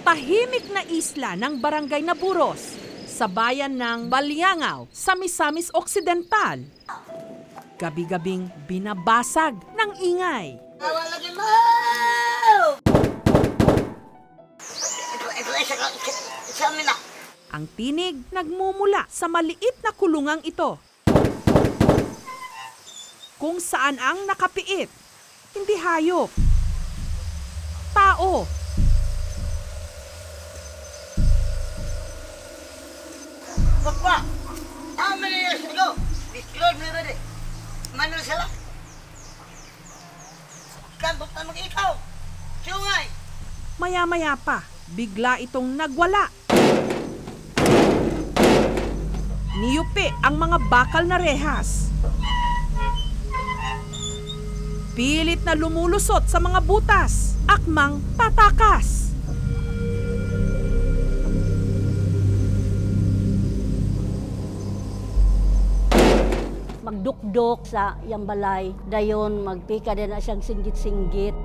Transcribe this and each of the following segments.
tahimik na isla ng Barangay Naburos sa bayan ng Balyangaw sa Misamis Occidental. Gabi-gabing binabasag ng ingay. Lagi mo! Ang tinig nagmumula sa maliit na kulungang ito, kung saan ang nakapiit, hindi hayop, tao. Papa, how many years ago this Lord never did? Manuel sila? Kantot na mag-ikaw. Sungay. Maya-maya pa, bigla itong nagwala. Niyupi ang mga bakal na rehas. Pilit na lumulusot sa mga butas, akmang tatakas. Magdukdok sa iyang balay, dayon magpika din na siyang singgit-singgit.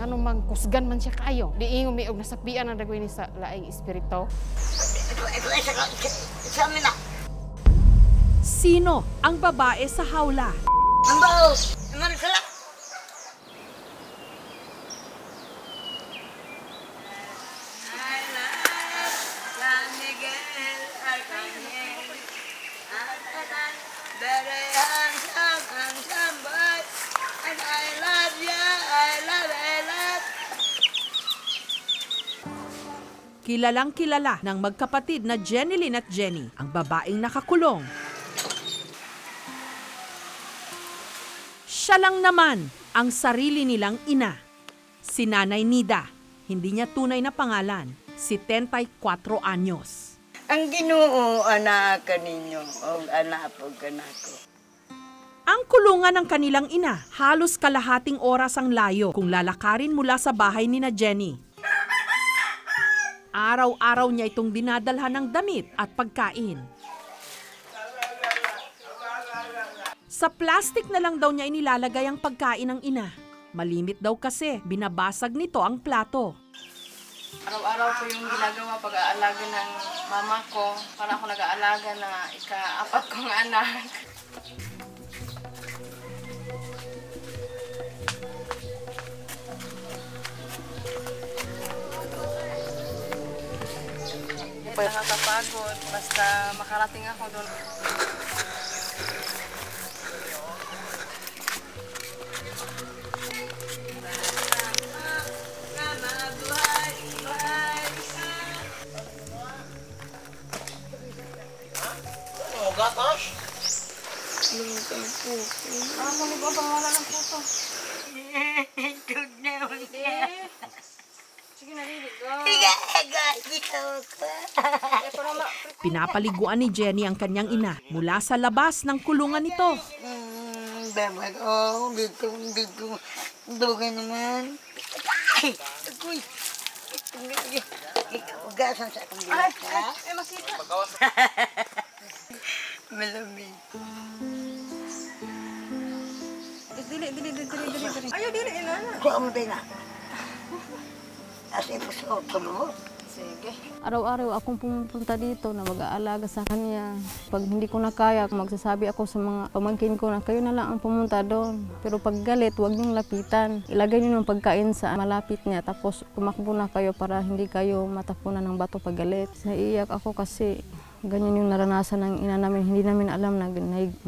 Ano mang kusgan man siya kayo. Di ingo may og nasapian ang dagway ni sa laing espiritu. Sa amin na. Sino ang babae sa hawla? Ang bao. Manuel sila. Very handsome boy, and I love you, I love. Kilalang kilala ng magkapatid na Jenilyn at Jenny, ang babaeng nakakulong. Siya lang naman ang sarili nilang ina, si Nanay Nida. Hindi niya tunay na pangalan, 74 anyos. Ang Ginoo anak kaninyo, o anak po kanako. Ang kulungan ng kanilang ina, halos kalahating oras ang layo kung lalakarin mula sa bahay ni na Jenny. Araw-araw niya itong dinadalhan ng damit at pagkain. Sa plastic na lang daw niya inilalagay ang pagkain ng ina. Malimit daw kasi, binabasag nito ang plato. Araw-araw ko yung ginagawa pag-aalaga ng mama ko. Para ako nag-aalaga na ika-apat kong anak. Nakakapagod basta makarating ako doon. Gatas? Ako nag-obang wala ng puto. Good na Sige na, Lili. Pinapaliguan ni Jenny ang kanyang ina mula sa labas ng kulungan nito. Dapat, dito. Duga naman. Agoy. Ikaw, sa akong bilat, ha? Masika. Malamig. Dili. Ayaw, dili, inana. Kuha mo din na. As in, tulog. Sige. Araw-araw akong pumupunta dito na mag-aalaga sa kanya. Pag hindi ko na kaya, magsasabi ako sa mga pamangkin ko na kayo na lang ang pumunta doon. Pero pag galit, huwag niyong lapitan. Ilagay niyo ng pagkain sa malapit niya, tapos tumakbo na kayo para hindi kayo matapunan ng bato pag galit. Naiiyak ako kasi ganyan yung naranasan ng ina namin. Hindi namin alam na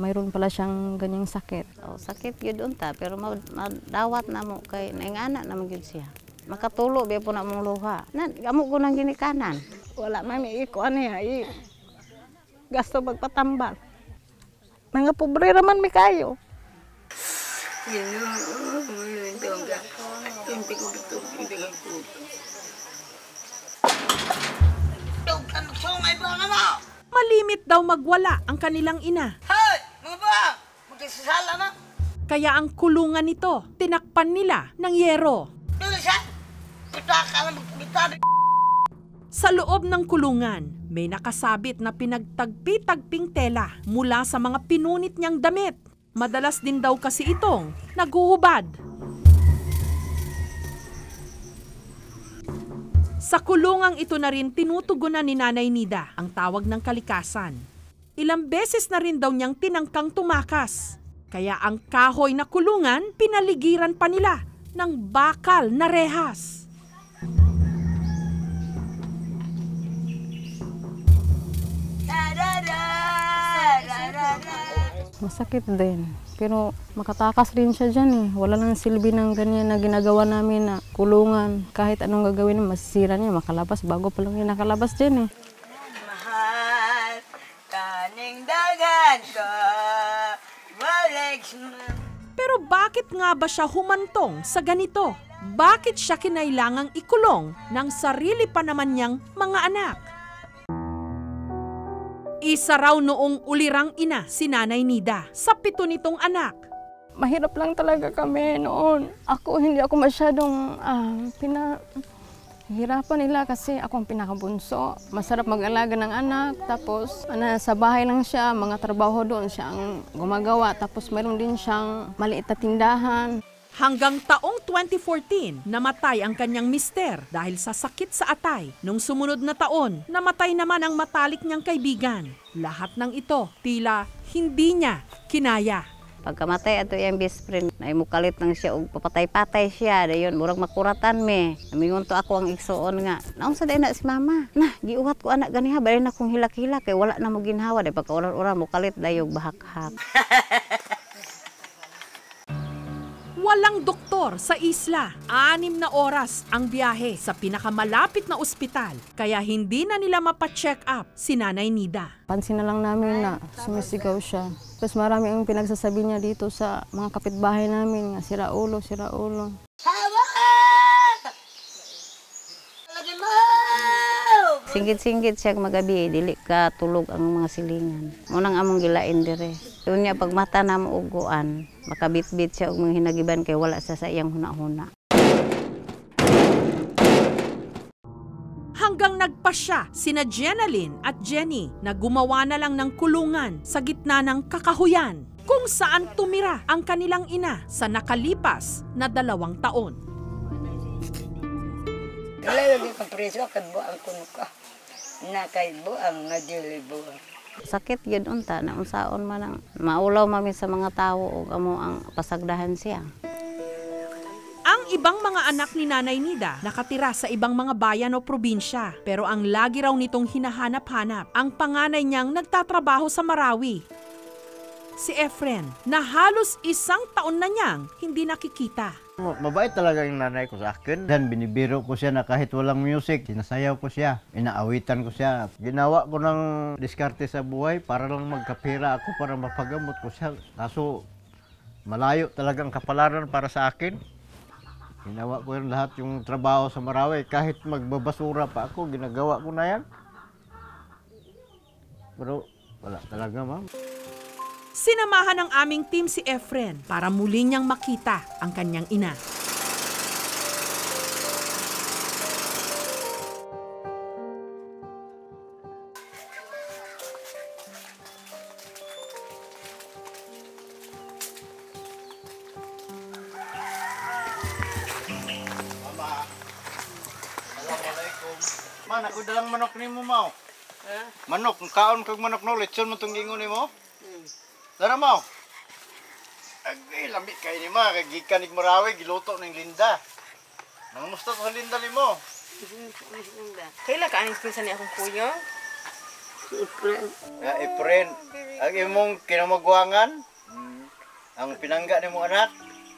mayroon pala siyang ganyang sakit. Sakit yun unta, pero madawat na mo kay naingana na magyud siya. Makatulo biya po na mong luha. Amo ko nang ginikanan. Wala man iko niya, gasto magpatambal. Mga pobre raman mi kayo. Malimit daw magwala ang kanilang ina. Hoy! Mga ba? Magkasasala na? Kaya ang kulungan nito, tinakpan nila ng yero. Doon siya? Pitaka lang magpitari. Sa loob ng kulungan, may nakasabit na pinagtagpi-tagping tela mula sa mga pinunit niyang damit. Madalas din daw kasi itong naghuhubad. Sa kulungang ito na rin tinutugunan ni Nanay Nida ang tawag ng kalikasan. Ilang beses na rin daw niyang tinangkang tumakas. Kaya ang kahoy na kulungan, pinaligiran pa nila ng bakal na rehas. Masakit din. Pero makatakas rin siya dyan eh. Wala nang silbi ng ganyan na ginagawa namin na kulungan. Kahit anong gagawin na masisira niya, makalabas. Bago pa lang niya nakalabas dyan eh. Mahal, kaning dagat ko, balik Pero bakit nga ba siya humantong sa ganito? Bakit siya kinailangang ikulong ng sarili pa naman niyang mga anak? Isa raw noong ulirang ina si Nanay Nida sa 7 nitong anak. Mahirap lang talaga kami noon. Hindi ako masyadong hirapan nila kasi ako ang pinakabunso. Masarap mag-alaga ng anak. Tapos sa bahay lang siya, mga trabaho doon siya ang gumagawa. Tapos mayroon din siyang maliit na tindahan. Hanggang taong 2014, namatay ang kanyang mister dahil sa sakit sa atay. Nung sumunod na taon, namatay naman ang matalik niyang kaibigan. Lahat ng ito, tila hindi niya kinaya. Pagkamatay ato yung best friend, naimukalit lang siya o papatay-patay siya. Dayon, murag makuratan me. Namingon to ako ang igsoon nga. Naunsa day na si mama. Nah, giuhat ko anak ganiha, bali na kong hilak-hilak kay wala na mo ginhawa. Day pagka-oran-oran mukalit dayog bahak-hak. Walang doktor sa isla. 6 na oras ang biyahe sa pinakamalapit na ospital. Kaya hindi na nila mapacheck up si Nanay Nida. Pansin na lang namin na sumisigaw siya. Tapos marami ang pinagsasabi niya dito sa mga kapitbahay namin nga sira ulo, sira ulo. Singgit-singgit siya magabi, dili ka tulog ang mga silingan. Munang among gilain dire. Doon niya pag mata na mo uguan, makabit-bit siya og mga hinagiban kay wala sa iyang huna-huna. Hanggang nagpasya sina Jenaline at Jenny na gumawa na lang ng kulungan sa gitna ng kakahuyan kung saan tumira ang kanilang ina sa nakalipas na 2 taon. Kalayo di ka preso, kadbuang kuno ka. Nakaibuang nga dilibuang. Sakit gyud unta na unsaon man ang maulaw mami sa mga tawo ug amo ang pasagdahan siya. Ang ibang mga anak ni Nanay Nida nakatira sa ibang mga bayan o probinsya. Pero ang lagi raw nitong hinahanap-hanap, ang panganay niyang nagtatrabaho sa Marawi. Si Efren, na halos 1 taon na niyang hindi nakikita. Mabait talaga yung nanay ko sa akin. Dan binibiro ko siya na kahit walang music, sinasayaw ko siya, inaawitan ko siya. Ginawa ko ng diskarte sa buhay para lang magkapira ako para mapagamot ko siya. Kaso malayo talagang kapalaran para sa akin. Ginawa ko yung lahat yung trabaho sa Marawi. Kahit magbabasura pa ako, ginagawa ko na yan. Pero wala talaga, ma'am. Sinamahan ng aming team si Efren para muli niyang makita ang kanyang ina. Man, ako dalang manok ni mo, Mau. Manok, kaon kag manok no, lechon mo itong gingon ni mo. Dara, Mau. Agay, lambit kayo ni Ma, kay gikan ni Marawi, giluto ng Linda. Nangamusta sa Linda ni mo? Kailan ka aning pinsan ni akong kuya? Efren, ang imong kinamagwangan, ang pinangga ni mo anak.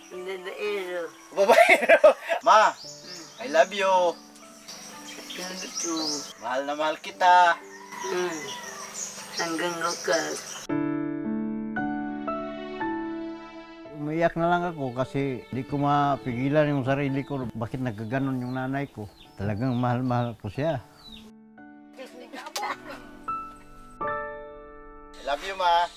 Babaero. Babaero. Ma, I love you. Mahal na mahal kita. Hanggang lukas. Umiyak na lang ako kasi di ko mapigilan yung sarili ko. Bakit nagkaganon yung nanay ko? Talagang mahal-mahal ko siya. I love you, Ma.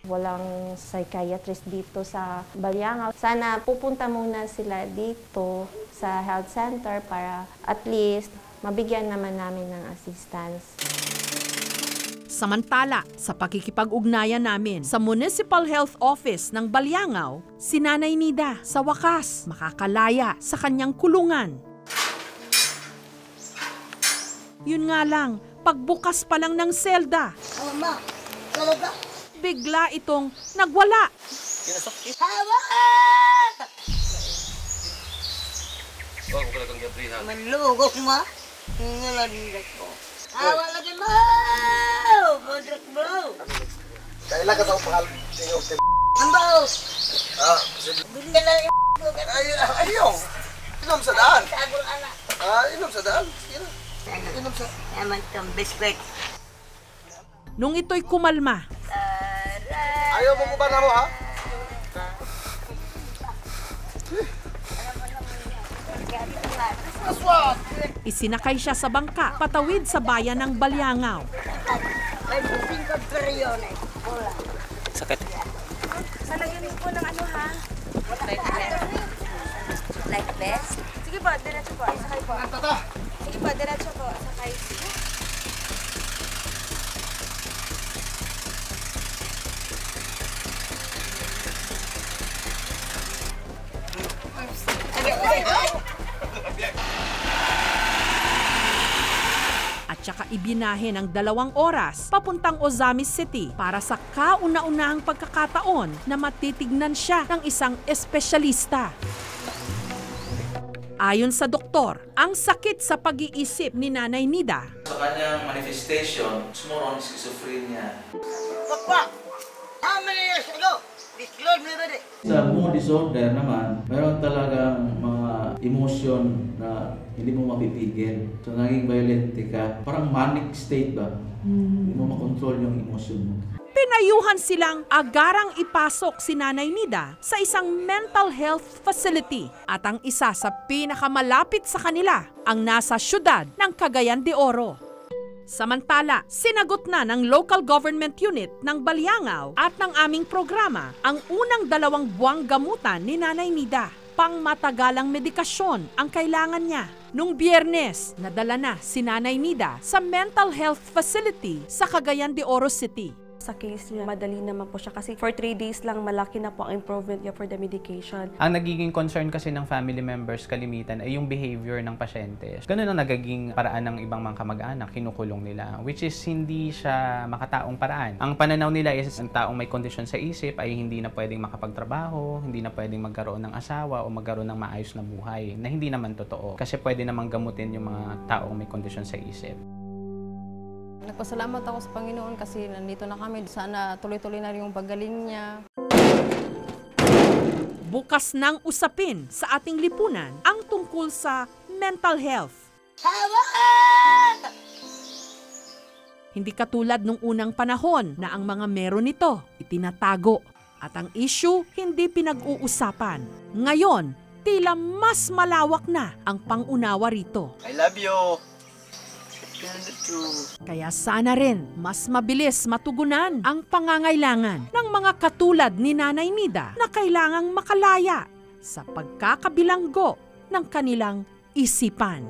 Walang psychiatrist dito sa Baliangaw. Sana pupunta muna sila dito sa health center para at least mabigyan naman namin ng assistance. Samantala, sa pakikipag-ugnayan namin sa Municipal Health Office ng Baliangaw, si Nanay Nida sa wakas makakalaya sa kanyang kulungan. Yun nga lang, pagbukas pa lang ng selda, Mama, talaga. bigla itong nagwala. Hawa! Manlugok mo. Ngalandag ko. Hawa lagi mo! Budrak bro! Kailan ka sa upahal? Ang bao! Bili ka lang yung Ayaw! Inom sa daan! sagol anak. Inom sa daan? Inom sa... Naman kang biskwit. Nung ito'y kumalma, Ayaw mo ba na mo, ha? isinakay siya sa bangka patawid sa bayan ng Balyangaw. Ay, busing ka periyon eh. Wala. Salagyan po ng ano ha? Like this? Sige po, diretso po. Sakay po. Sige po, diretso po. Sakay. At saka ibinahe ng 2 oras papuntang Ozamis City para sa kauna-unahang pagkakataon na matitignan siya ng isang espesyalista. Ayon sa doktor, ang sakit sa pag-iisip ni Nanay Nida Sa kanyang manifestation, it's more on schizophrenia. Papa, how many years ago? Disclose me already. Sa mood disorder naman, meron talagang mga emotion na hindi mo mapipigil. So naging violent ka, parang manic state ba? Hindi mo makontrol yung emotion mo. pinayuhan silang agarang ipasok si Nanay Nida sa isang mental health facility at ang isa sa pinakamalapit sa kanila ang nasa syudad ng Cagayan de Oro. Samantala, sinagot na ng local government unit ng Balyangaw at ng aming programa ang unang 2 buwang gamutan ni Nanay Nida. Pangmatagalang medikasyon ang kailangan niya. Nung Biyernes, nadala na si Nanay Nida sa mental health facility sa Cagayan de Oro City. Sa case niya, madali naman po siya kasi for 3 days lang malaki na po ang improvement niya for the medication. Ang nagiging concern kasi ng family members kalimitan ay yung behavior ng pasyente. Ganun ang nagiging paraan ng ibang mga kamag-anak, kinukulong nila, which is hindi siya makataong paraan. Ang pananaw nila is ang taong may kondisyon sa isip ay hindi na pwedeng makapagtrabaho, hindi na pwedeng magkaroon ng asawa o magkaroon ng maayos na buhay, na hindi naman totoo. Kasi pwede namang gamutin yung mga taong may kondisyon sa isip. Nagpasalamat ako sa Panginoon kasi nandito na kami. Sana tuloy-tuloy na rin yung paggaling niya. Bukas nang usapin sa ating lipunan ang tungkol sa mental health. Hindi katulad nung unang panahon na ang mga meron nito itinatago at ang issue hindi pinag-uusapan. Ngayon, tila mas malawak na ang pangunawa rito. I love you. Kaya sana rin mas mabilis matugunan ang pangangailangan ng mga katulad ni Nanay Nida na kailangang makalaya sa pagkakabilanggo ng kanilang isipan.